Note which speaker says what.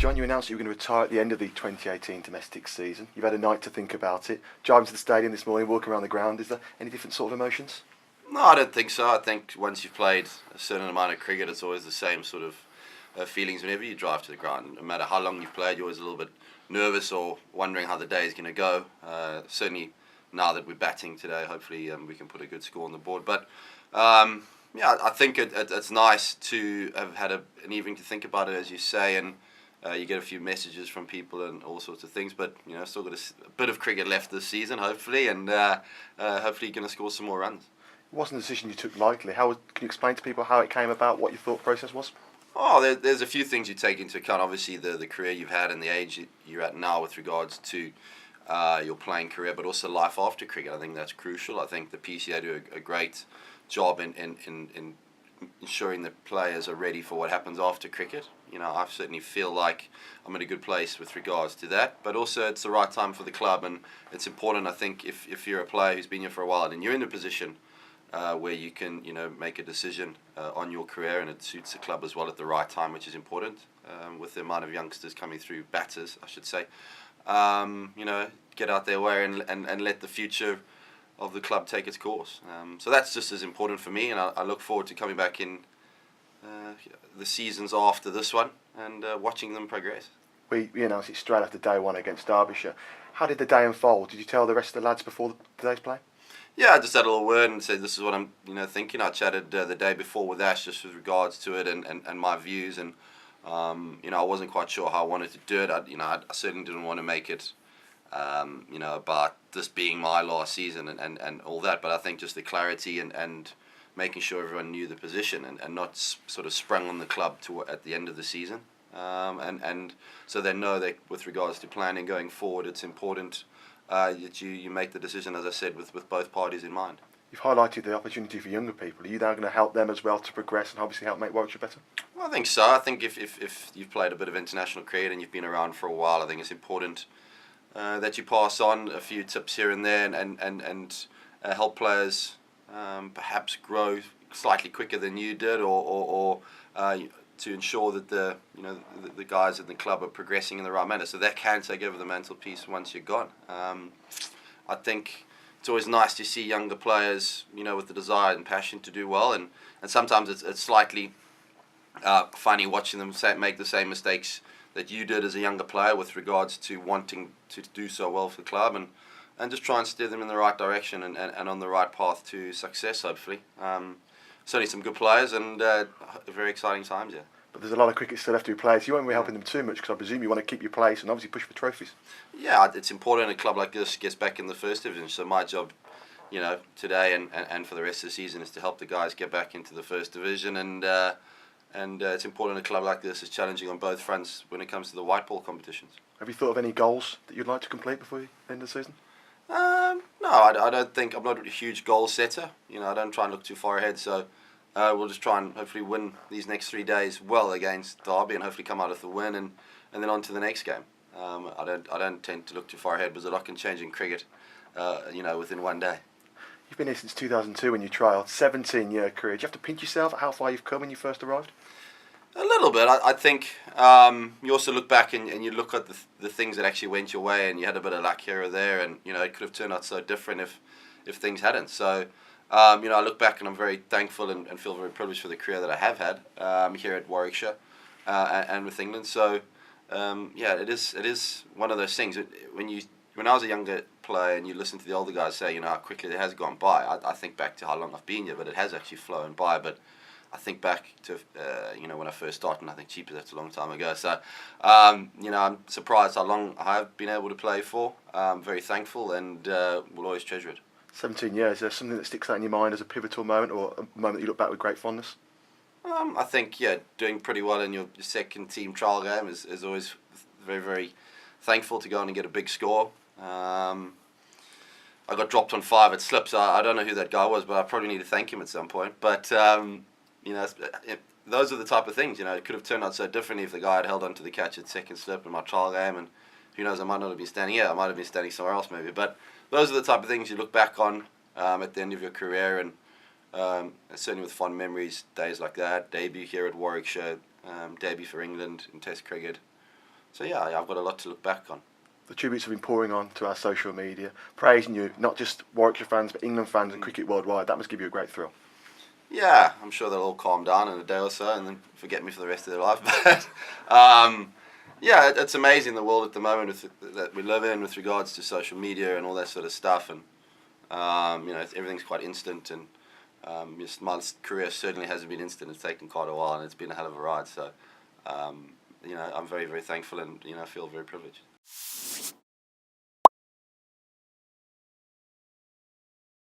Speaker 1: John, you announced you were going to retire at the end of the 2018 domestic season. You've had a night to think about it. Driving to the stadium this morning, walking around the ground, is there any different sort of emotions?
Speaker 2: No, I don't think so. I think once you've played a certain amount of cricket, it's always the same sort of feelings whenever you drive to the ground. No matter how long you've played, you're always a little bit nervous or wondering how the day is going to go. Certainly now that we're batting today, hopefully we can put a good score on the board. But yeah, I think it's nice to have had an evening to think about it, as you say, and you get a few messages from people and all sorts of things. But you know, still got a bit of cricket left this season, hopefully, and hopefully you're going to score some more runs.
Speaker 1: It wasn't a decision you took lightly. Can you explain to people how it came about, what your thought process was?
Speaker 2: Oh, there's a few things you take into account. Obviously, the career you've had and the age you're at now with regards to your playing career, but also life after cricket. I think that's crucial. I think the PCA do a great job in ensuring that players are ready for what happens after cricket. You know, I certainly feel like I'm in a good place with regards to that. But also, it's the right time for the club, and it's important. I think if you're a player who's been here for a while and you're in a position where you can, you know, make a decision on your career, and it suits the club as well at the right time, which is important with the amount of youngsters coming through, batters, I should say. You know, get out their way and let the future of the club take its course. So that's just as important for me, and I look forward to coming back in the seasons after this one and watching them progress.
Speaker 1: We announced it straight after day one against Derbyshire. How did the day unfold? Did you tell the rest of the lads before today's play?
Speaker 2: Yeah, I just had a little word and said this is what I'm, you know, thinking. I chatted the day before with Ash just with regards to it and my views, and you know, I wasn't quite sure how I wanted to do it. I certainly didn't want to make it you know, about this being my last season and all that, but I think just the clarity and making sure everyone knew the position and not sort of sprung on the club at the end of the season, and so they know that with regards to planning going forward, it's important that you make the decision, as I said, with both parties in mind.
Speaker 1: You've highlighted the opportunity for younger people. Are you now going to help them as well to progress and obviously help make Warwickshire better?
Speaker 2: Well, I think so. I think if you've played a bit of international cricket and you've been around for a while, I think it's important that you pass on a few tips here and there and help players perhaps grow slightly quicker than you did, or to ensure that the guys in the club are progressing in the right manner, so that can take over the mantelpiece once you're gone. I think it's always nice to see younger players, you know, with the desire and passion to do well, and sometimes it's slightly funny watching them make the same mistakes that you did as a younger player with regards to wanting to do so well for the club, and just try and steer them in the right direction and on the right path to success, hopefully. Certainly some good players and very exciting times, yeah.
Speaker 1: But there's a lot of cricket still left to be played, so you won't be helping them too much, because I presume you want to keep your place and obviously push for trophies. Yeah,
Speaker 2: it's important a club like this gets back in the first division, so my job, you know, today and for the rest of the season is to help the guys get back into the first division, and it's important a club like this is challenging on both fronts when it comes to the white ball competitions.
Speaker 1: Have you thought of any goals that you'd like to complete before the end of the season?
Speaker 2: No, I don't think. I'm not a huge goal setter. You know, I don't try and look too far ahead. So we'll just try and hopefully win these next 3 days well against Derby, and hopefully come out with a win, and then on to the next game. I don't tend to look too far ahead because a lot can change in cricket. You know, within one day.
Speaker 1: You've been here since 2002 when you trialled, 17-year career. Do you have to pinch yourself at how far you've come when you first arrived?
Speaker 2: A little bit. I think you also look back and you look at the things that actually went your way, and you had a bit of luck here or there, and you know, it could have turned out so different if things hadn't. So you know, I look back and I'm very thankful and feel very privileged for the career that I have had here at Warwickshire and with England. So yeah, it is one of those things. When I was a younger player and you listen to the older guys say, you know, how quickly it has gone by, I think back to how long I've been here, but it has actually flown by. But I think back to you know, when I first started, and I think cheaper, that's a long time ago. So you know, I'm surprised how long I've been able to play for. I'm very thankful, and will always treasure it.
Speaker 1: 17 years. Is there something that sticks out in your mind as a pivotal moment, or a moment that you look back with great fondness?
Speaker 2: I think, yeah, doing pretty well in your second team trial game is always very, very thankful to go on and get a big score. I got dropped on 5 at slip, so I don't know who that guy was, but I probably need to thank him at some point. But you know, those are the type of things, you know, it could have turned out so differently if the guy had held on to the catch at second slip in my trial game, and who knows, I might not have been standing here, I might have been standing somewhere else maybe. But those are the type of things you look back on at the end of your career, and certainly with fond memories, days like that, debut here at Warwickshire, debut for England in Test cricket. so yeah, I've got a lot to look back on.
Speaker 1: The tributes have been pouring on to our social media, praising you, not just Warwickshire fans, but England fans and cricket worldwide. That must give you a great thrill.
Speaker 2: Yeah, I'm sure they'll all calm down in a day or so and then forget me for the rest of their life. But yeah, it's amazing the world at the moment that we live in with regards to social media and all that sort of stuff. And everything's quite instant. And my career certainly hasn't been instant. It's taken quite a while, and it's been a hell of a ride. So I'm very, very thankful, and I feel very privileged.